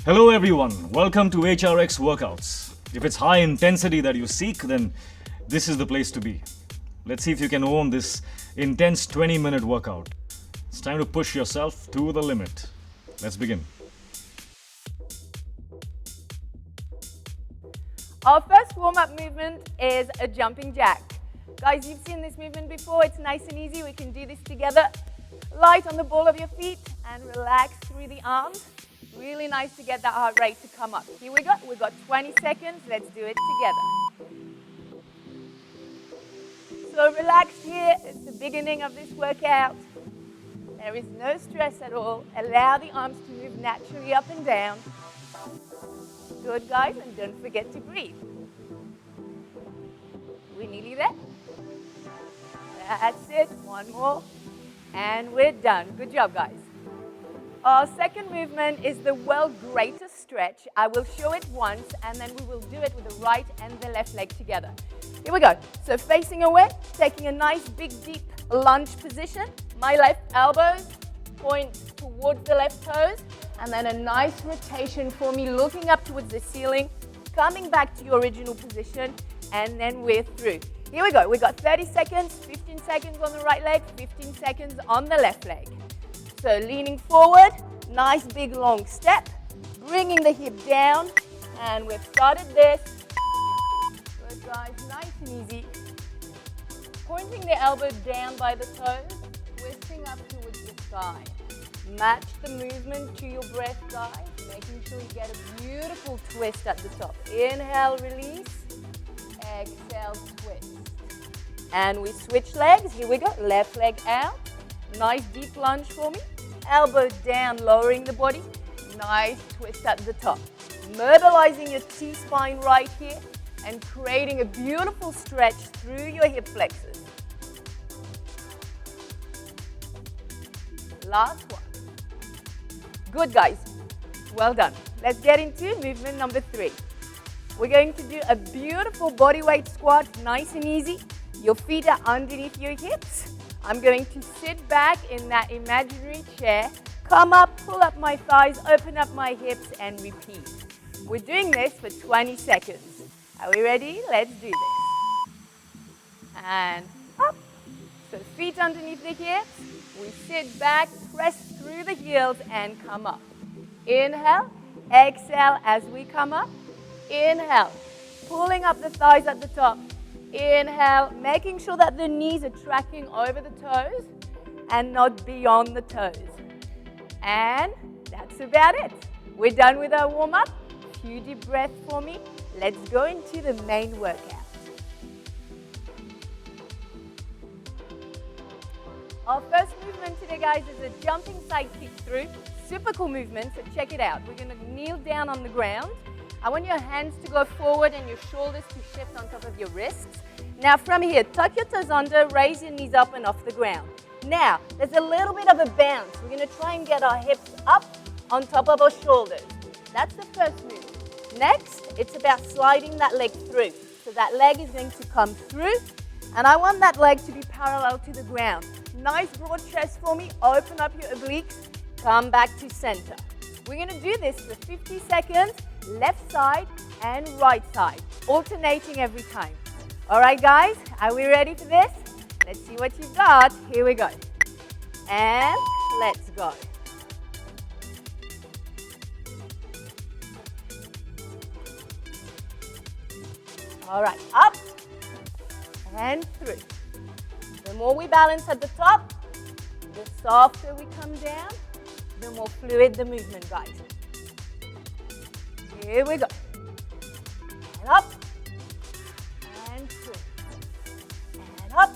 Hello everyone, welcome to HRX workouts. If it's high intensity that you seek, then this is the place to be. Let's see if you can own this intense 20-minute workout. It's time to push yourself to the limit. Let's begin. Our first warm-up movement is a jumping jack. Guys, you've seen this movement before. It's nice and easy. We can do this together. Light on the ball of your feet and relax through the arms. Really nice to get that heart rate to come up. Here we go. We've got 20 seconds. Let's do it together. So relax here. It's the beginning of this workout. There is no stress at all. Allow the arms to move naturally up and down. Good, guys, and don't forget to breathe. We're nearly there. That's it. One more. And we're done. Good job, guys. Our second movement is the world's greatest stretch. I will show it once, and then we will do it with the right and the left leg together. Here we go. So facing away, taking a nice, big, deep lunge position. My left elbows point towards the left toes, and then a nice rotation for me, looking up towards the ceiling, coming back to your original position, and then we're through. Here we go. We've got 30 seconds, 15 seconds on the right leg, 15 seconds on the left leg. So leaning forward, nice big long step, bringing the hip down, and we've started this. Good, guys, nice and easy. Pointing the elbow down by the toes, twisting up towards the sky. Match the movement to your breath, guys, making sure you get a beautiful twist at the top. Inhale, release. Exhale, twist. And we switch legs. Here we go. Left leg out. Nice deep lunge for me. Elbow down, lowering the body. Nice twist at the top. Mobilizing your T-spine right here and creating a beautiful stretch through your hip flexors. Last one. Good, guys. Well done. Let's get into movement number 3. We're going to do a beautiful body weight squat, nice and easy. Your feet are underneath your hips. I'm going to sit back in that imaginary chair, come up, pull up my thighs, open up my hips, and repeat. We're doing this for 20 seconds. Are we ready? Let's do this. And up. So feet underneath the hips. We sit back, press through the heels, and come up. Inhale, exhale as we come up. Inhale, pulling up the thighs at the top. Inhale, making sure that the knees are tracking over the toes and not beyond the toes. And that's about it. We're done with our warm-up. Few deep breaths for me. Let's go into the main workout. Our first movement today, guys, is a jumping side kick through. Super cool movement, so check it out. We're going to kneel down on the ground. I want your hands to go forward and your shoulders to shift on top of your wrists. Now from here, tuck your toes under, raise your knees up and off the ground. Now, there's a little bit of a bounce. We're going to try and get our hips up on top of our shoulders. That's the first move. Next, it's about sliding that leg through. So that leg is going to come through, and I want that leg to be parallel to the ground. Nice broad chest for me. Open up your obliques. Come back to center. We're going to do this for 50 seconds. Left side and right side, alternating every time. All right, guys, are we ready for this? Let's see what you've got. Here we go. And let's go. All right, up and through. The more we balance at the top, the softer we come down, the more fluid the movement, guys. Here we go. And up. And through. And up.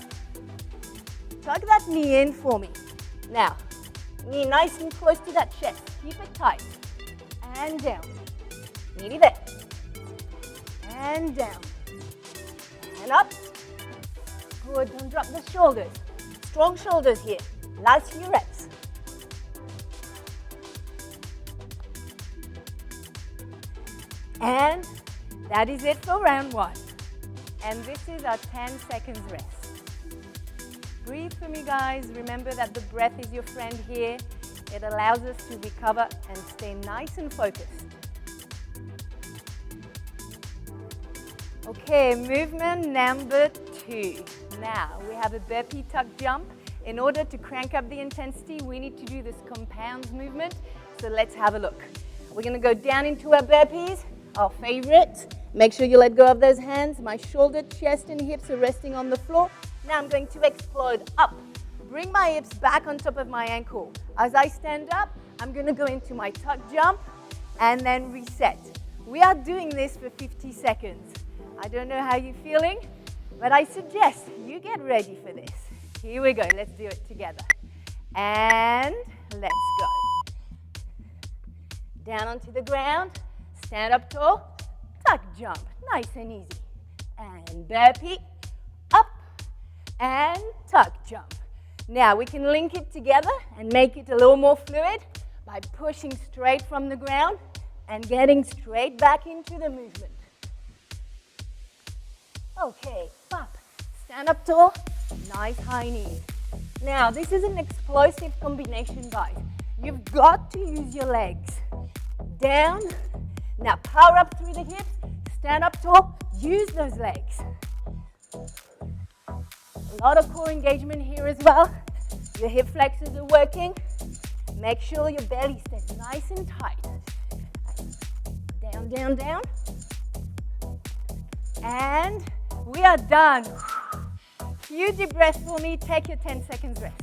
Tuck that knee in for me. Now, knee nice and close to that chest. Keep it tight. And down. Nearly there. And down. And up. Good. Don't drop the shoulders. Strong shoulders here. Last few reps. And that is it for round 1. And this is our 10 seconds rest. Breathe for me, guys. Remember that the breath is your friend here. It allows us to recover and stay nice and focused. Okay, movement number 2. Now, we have a burpee tuck jump. In order to crank up the intensity, we need to do this compound movement. So let's have a look. We're going to go down into our burpees, our favorite. Make sure you let go of those hands. My shoulder, chest, and hips are resting on the floor. Now I'm going to explode up. Bring my hips back on top of my ankle. As I stand up, I'm going to go into my tuck jump and then reset. We are doing this for 50 seconds. I don't know how you're feeling, but I suggest you get ready for this. Here we go. Let's do it together. And let's go. Down onto the ground. Stand up tall. Tuck jump. Nice and easy. And burpee. Up. And tuck jump. Now we can link it together and make it a little more fluid by pushing straight from the ground and getting straight back into the movement. Okay, up. Stand up tall. Nice high knees. Now, this is an explosive combination, guys. You've got to use your legs. Down. Now, power up through the hips. Stand up tall. Use those legs. A lot of core engagement here as well. Your hip flexors are working. Make sure your belly stays nice and tight. Down, down, down. And we are done. Few deep breaths for me. Take your 10 seconds rest.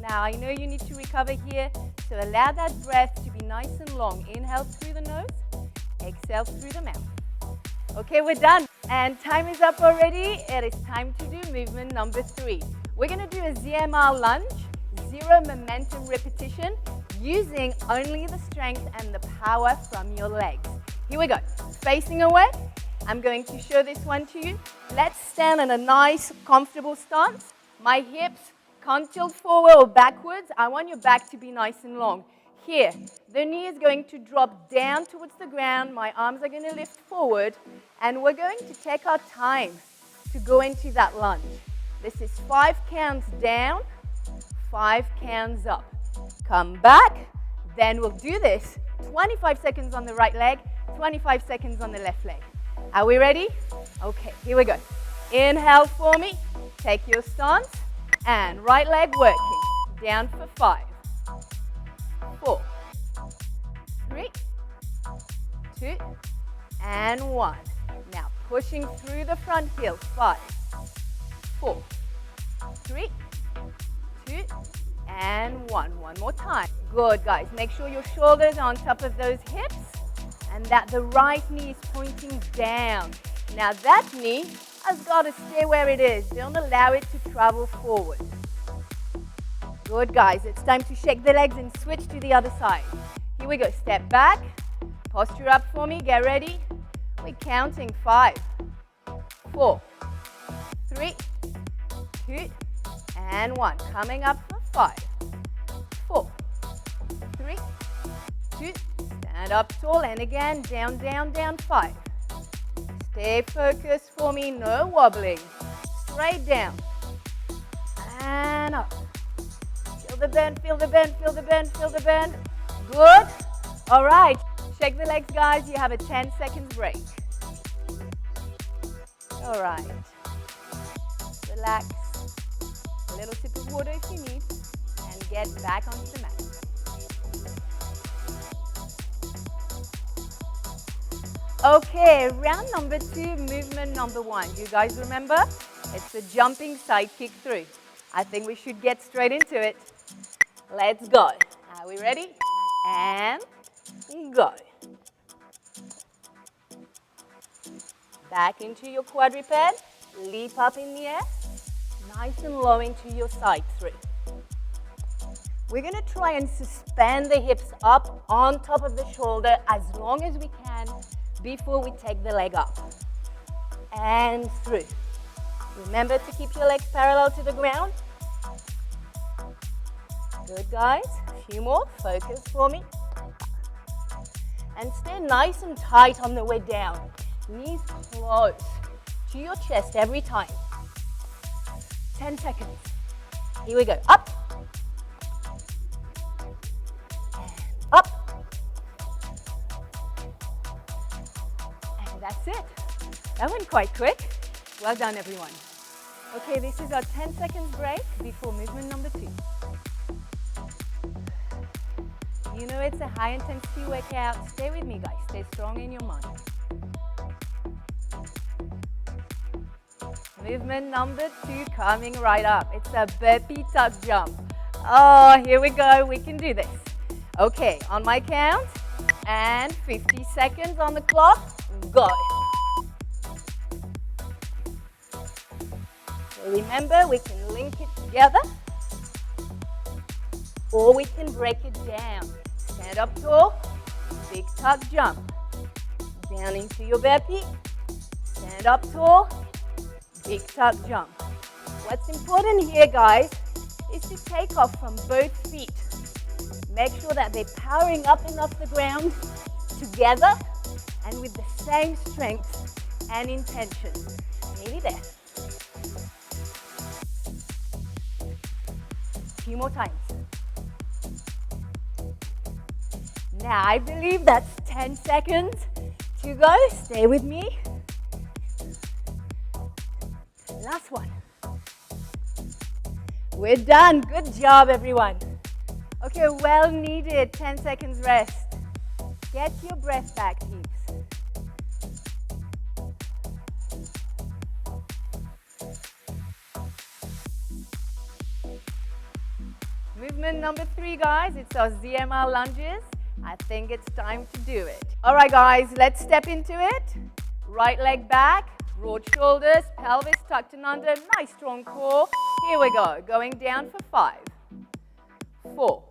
Now, I know you need to recover here, so allow that breath to be nice and long. Inhale through the nose, exhale through the mouth. Okay, we're done. And time is up already. It is time to do movement number 3. We're going to do a ZMR lunge, 0 momentum repetition, using only the strength and the power from your legs. Here we go. Facing away. I'm going to show this one to you. Let's stand in a nice, comfortable stance. My hips can't tilt forward or backwards. I want your back to be nice and long. Here, the knee is going to drop down towards the ground. My arms are going to lift forward. And we're going to take our time to go into that lunge. This is 5 counts down, 5 counts up. Come back. Then we'll do this 25 seconds on the right leg, 25 seconds on the left leg. Are we ready? Okay, here we go. Inhale for me. Take your stance. And right leg working. Down for 5, 4, 3, 2, and 1. Now pushing through the front heel. 5, 4, 3, 2, and 1. One more time. Good, guys. Make sure your shoulders are on top of those hips and that the right knee is pointing down. Now that knee has got to stay where it is. Don't allow it to travel forward. Good, guys. It's time to shake the legs and switch to the other side. Here we go. Step back. Posture up for me. Get ready. We're counting 5, 4, 3, 2, and 1. Coming up for 5, 4, 3, 2. Stand up tall. And again, down, down, down. 5. Stay focused for me. No wobbling. Straight down. And up. Feel the bend, feel the bend, feel the bend, feel the bend. Good. All right. Shake the legs, guys. You have a 10 seconds break. All right. Relax. A little sip of water if you need. And get back onto the mat. Okay, round number 2, movement number 1. Do you guys remember? It's the jumping side kick through. I think we should get straight into it. Let's go. Are we ready? And go. Back into your quadruped. Leap up in the air. Nice and low into your side 3. We're going to try and suspend the hips up on top of the shoulder as long as we can before we take the leg up. And through. Remember to keep your legs parallel to the ground. Good, guys. A few more. Focus for me. And stay nice and tight on the way down. Knees close to your chest every time. 10 seconds. Here we go. Up. That went quite quick. Well done, everyone. Okay, this is our 10 seconds break before movement number 2. You know it's a high intensity workout. Stay with me, guys. Stay strong in your mind. Movement number 2 coming right up. It's a burpee tuck jump. Oh, here we go. We can do this. Okay, on my count. And 50 seconds on the clock. Go. So remember, we can link it together. Or we can break it down. Stand up tall. Big tuck jump. Down into your burpee. Stand up tall. Big tuck jump. What's important here, guys, is to take off from both feet. Make sure that they're powering up and off the ground together and with the same strength and intention. Nearly there. A few more times. Now, I believe that's 10 seconds to go. Stay with me. Last one. We're done. Good job, everyone. Okay, well needed. 10 seconds rest. Get your breath back, peeps. Movement number 3, guys. It's our ZMR lunges. I think it's time to do it. All right, guys, let's step into it. Right leg back. Broad shoulders, pelvis tucked in under, nice strong core. Here we go, going down for 5, 4,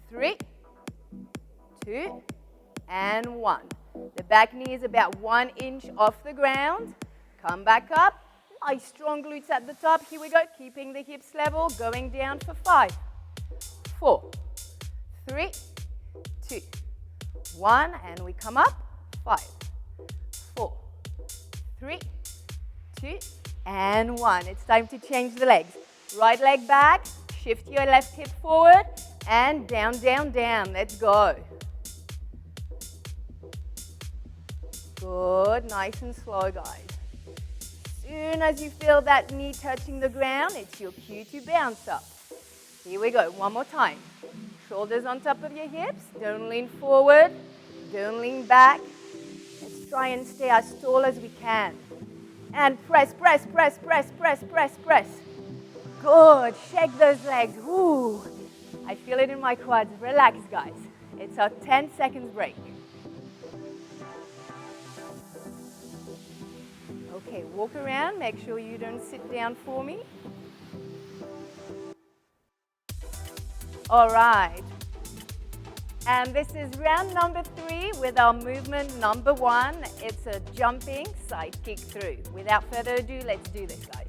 3, 2, and 1. The back knee is about 1 inch off the ground. Come back up, nice strong glutes at the top. Here we go, keeping the hips level, going down for 5, 4, 3, 2, 1, and we come up, 5, 4, 3, 2, and 1. It's time to change the legs. Right leg back, shift your left hip forward, and down, down, down. Let's go. Good, nice and slow, guys. Soon as you feel that knee touching the ground, it's your cue to bounce up. Here we go, one more time. Shoulders on top of your hips. Don't lean forward, don't lean back. Try and stay as tall as we can. And press, press, press, press, press, press, press. Good. Shake those legs. Ooh. I feel it in my quads. Relax, guys. It's our 10 seconds break. Okay, walk around. Make sure you don't sit down for me. All right. And this is round number 3 with our movement number 1. It's a jumping side kick through. Without further ado, let's do this, guys.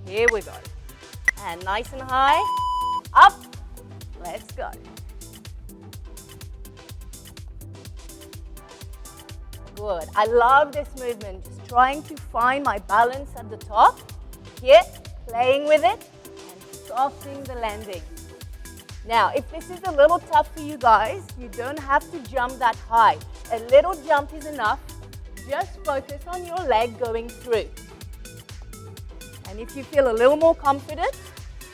Here we go. And nice and high. Up. Let's go. Good. I love this movement. Just trying to find my balance at the top. Here, playing with it and softening the landing. Now, if this is a little tough for you guys, you don't have to jump that high. A little jump is enough. Just focus on your leg going through. And if you feel a little more confident,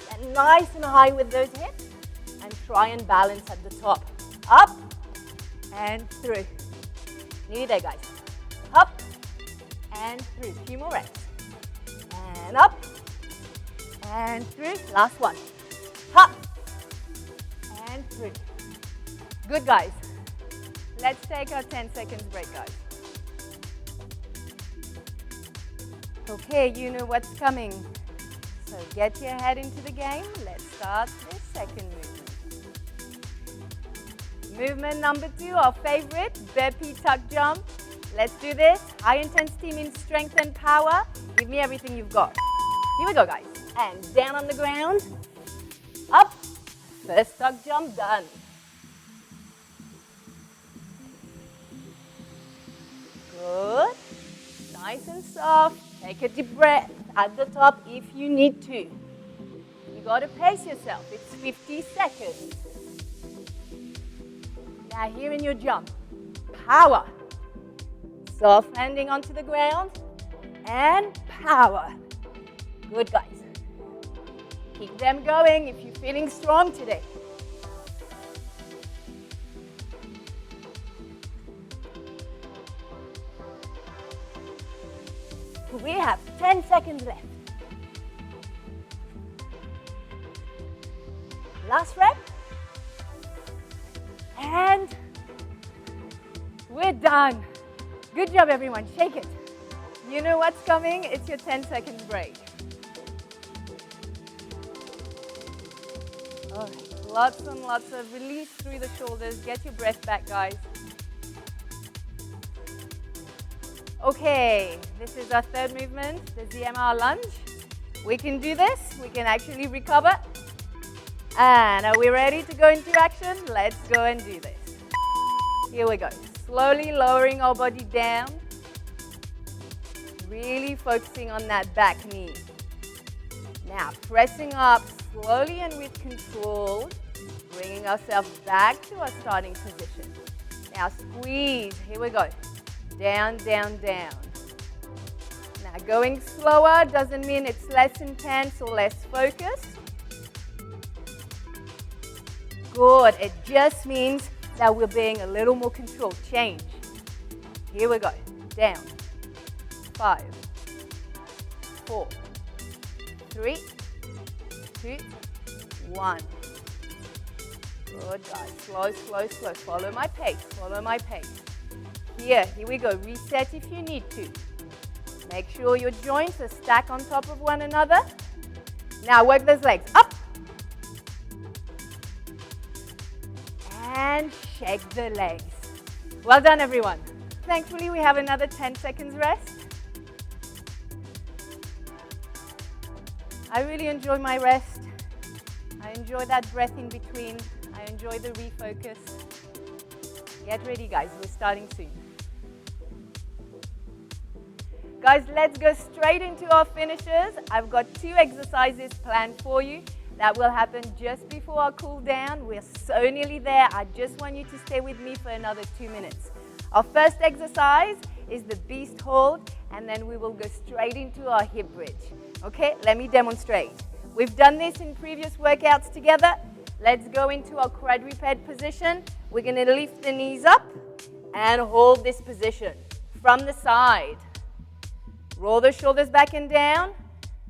get nice and high with those hips and try and balance at the top. Up and through. Nearly there, guys. Up and through. A few more reps. And up and through. Last one. Up and through. Good, guys. Let's take our 10 seconds break, guys. Okay, you know what's coming. So get your head into the game. Let's start the second movement. Movement number 2, our favorite, burpee tuck jump. Let's do this. High intensity means strength and power. Give me everything you've got. Here we go, guys. And down on the ground. Up. First tuck jump done. Good. Nice and soft. Take a deep breath at the top if you need to. You got to pace yourself. It's 50 seconds. Now here in your jump. Power. Soft landing onto the ground. And power. Good, guys. Keep them going if you're feeling strong today. We have 10 seconds left. Last rep. And we're done. Good job, everyone. Shake it. You know what's coming? It's your 10 seconds break. All right. Lots and lots of release through the shoulders. Get your breath back, guys. Okay, this is our third movement, the ZMR lunge. We can do this. We can actually recover. And are we ready to go into action? Let's go and do this. Here we go. Slowly lowering our body down. Really focusing on that back knee. Now, pressing up slowly and with control. Bringing ourselves back to our starting position. Now, squeeze. Here we go. Down, down, down. Now, going slower doesn't mean it's less intense or less focused. Good. It just means that we're being a little more controlled. Change. Here we go. Down. 5, 4, 3, 2, 1. Good, guys. Slow, slow, slow. Follow my pace. Follow my pace. Here we go. Reset if you need to. Make sure your joints are stacked on top of one another. Now work those legs up. And shake the legs. Well done, everyone. Thankfully, we have another 10 seconds rest. I really enjoy my rest. I enjoy that breath in between. I enjoy the refocus. Get ready, guys. We're starting soon. Guys, let's go straight into our finishes. I've got 2 exercises planned for you that will happen just before our cool down. We're so nearly there. I just want you to stay with me for another 2 minutes. Our first exercise is the beast hold, and then we will go straight into our hip bridge. Okay, let me demonstrate. We've done this in previous workouts together. Let's go into our quadruped position. We're going to lift the knees up and hold this position from the side. Roll the shoulders back and down.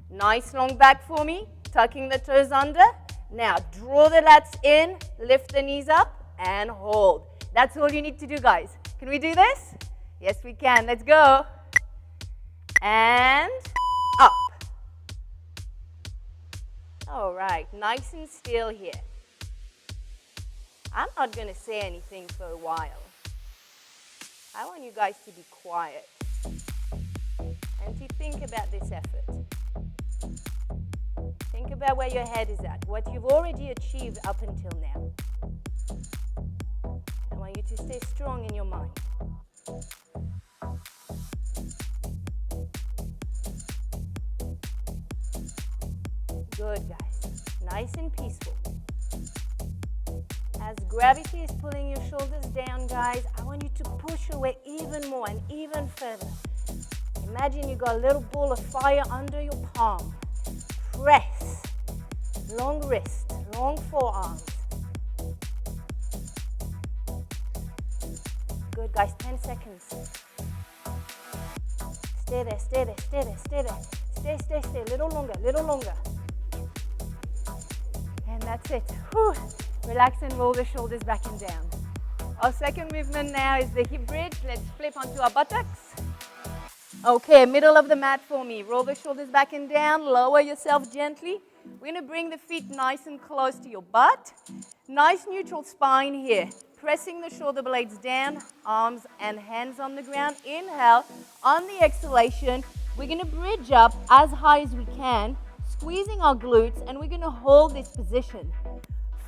Nice long back for me. Tucking the toes under. Now draw the lats in, lift the knees up, and hold. That's all you need to do, guys. Can we do this? Yes, we can. Let's go. And up. All right, nice and still here. I'm not going to say anything for a while. I want you guys to be quiet and to think about this effort. Think about where your head is at, what you've already achieved up until now. I want you to stay strong in your mind. Good, guys. Nice and peaceful. As gravity is pulling your shoulders down, guys, I want you to push away even more and even further. Imagine you got a little ball of fire under your palm. Press. Long wrist, long forearms. Good, guys. 10 seconds. Stay there, stay there, stay there, stay there. Stay, stay, stay. Little longer, little longer. And that's it. Whew. Relax and roll the shoulders back and down. Our second movement now is the hip bridge. Let's flip onto our buttocks. Okay, middle of the mat for me. Roll the shoulders back and down. Lower yourself gently. We're going to bring the feet nice and close to your butt. Nice neutral spine here. Pressing the shoulder blades down, arms and hands on the ground. Inhale. On the exhalation, we're going to bridge up as high as we can, squeezing our glutes, and we're going to hold this position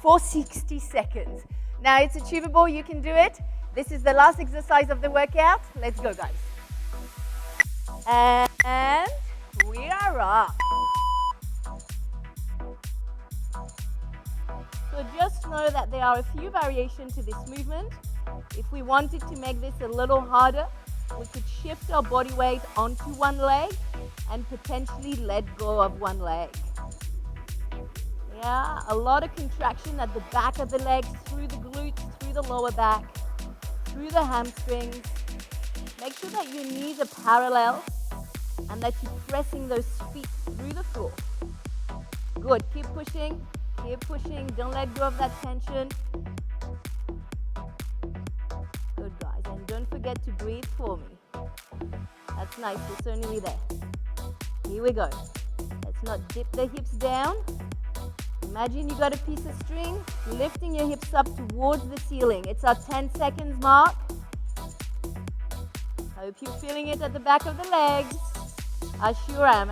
for 60 seconds. Now it's achievable, you can do it. This is the last exercise of the workout. Let's go, guys. And we are up. So just know that there are a few variations to this movement. If we wanted to make this a little harder, we could shift our body weight onto one leg and potentially let go of one leg. Yeah, a lot of contraction at the back of the legs, through the glutes, through the lower back, through the hamstrings. Make sure that your knees are parallel and that you're pressing those feet through the floor. Good, keep pushing, don't let go of that tension. Good, guys, and don't forget to breathe for me. That's nice, we're so nearly there. Here we go. Let's not dip the hips down. Imagine you got a piece of string, lifting your hips up towards the ceiling. It's our 10 seconds mark. Hope you're feeling it at the back of the legs. I sure am.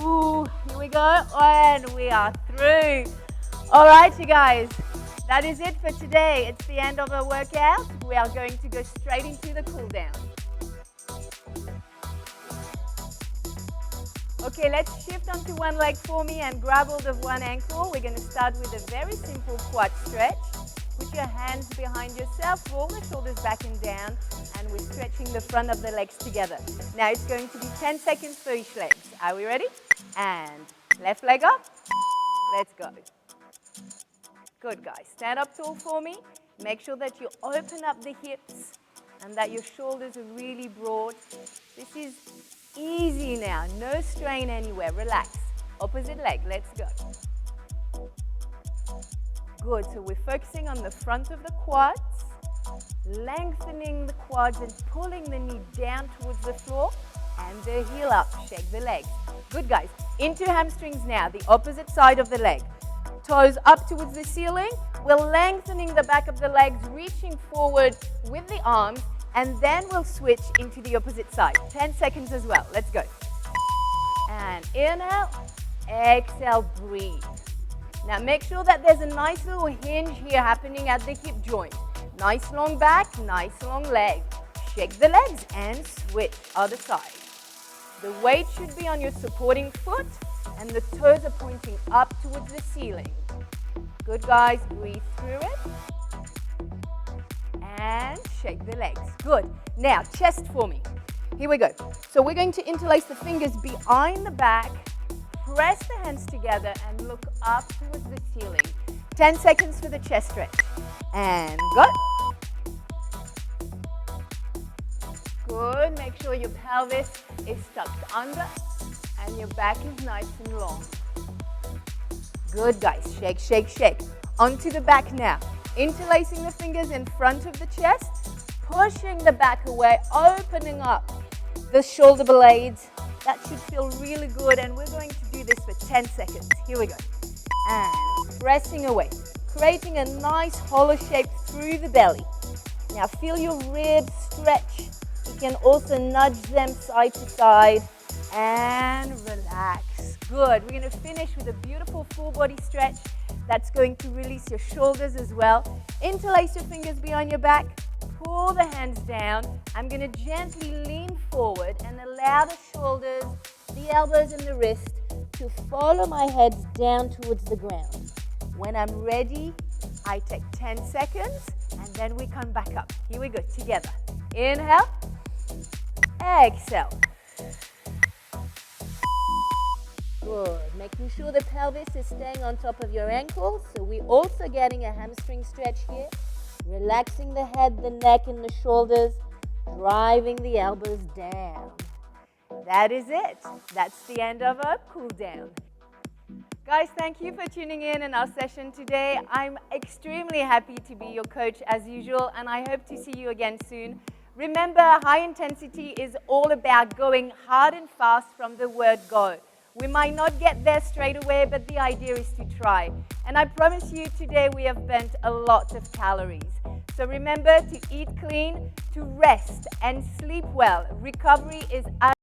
Ooh, here we go, and we are through. All right, you guys, that is it for today. It's the end of our workout. We are going to go straight into the cool down. Okay, let's shift onto one leg for me and grab hold of one ankle. We're going to start with a very simple quad stretch. Put your hands behind yourself, roll the shoulders back and down, and we're stretching the front of the legs together. Now it's going to be 10 seconds for each leg. Are we ready? And left leg up. Let's go. Good, guys. Stand up tall for me. Make sure that you open up the hips and that your shoulders are really broad. This is easy now. No strain anywhere. Relax. Opposite leg. Let's go. Good, so we're focusing on the front of the quads, lengthening the quads and pulling the knee down towards the floor and the heel up. Shake the legs. Good, guys. Into hamstrings now, the opposite side of the leg. Toes up towards the ceiling. We're lengthening the back of the legs, reaching forward with the arms, and then we'll switch into the opposite side. 10 seconds as well. Let's go. And inhale, exhale, breathe. Now make sure that there's a nice little hinge here happening at the hip joint. Nice long back, nice long leg. Shake the legs and switch, other side. The weight should be on your supporting foot and the toes are pointing up towards the ceiling. Good, guys, breathe through it. And shake the legs. Good. Now chest for me. Here we go. So we're going to interlace the fingers behind the back. Press the hands together and look up towards the ceiling. 10 seconds for the chest stretch. And go. Good. Make sure your pelvis is tucked under and your back is nice and long. Good, guys. Shake, shake, shake. Onto the back now. Interlacing the fingers in front of the chest. Pushing the back away, opening up the shoulder blades. That should feel really good, and we're going to do this for 10 seconds. Here we go. And pressing away, creating a nice hollow shape through the belly. Now feel your ribs stretch. You can also nudge them side to side and relax. Good. We're going to finish with a beautiful full body stretch that's going to release your shoulders as well. Interlace your fingers behind your back. Pull the hands down. I'm going to gently lean forward and allow the shoulders, the elbows and the wrist to follow my head down towards the ground. When I'm ready, I take 10 seconds and then we come back up. Here we go, together. Inhale, exhale. Good. Making sure the pelvis is staying on top of your ankles. So we're also getting a hamstring stretch here. Relaxing the head, the neck, and the shoulders, driving the elbows down. That is it. That's the end of our cool down. Guys, thank you for tuning in our session today. I'm extremely happy to be your coach as usual, and I hope to see you again soon. Remember, high intensity is all about going hard and fast from the word go. We might not get there straight away, but the idea is to try. And I promise you today we have burnt a lot of calories. So remember to eat clean, to rest and sleep well. Recovery is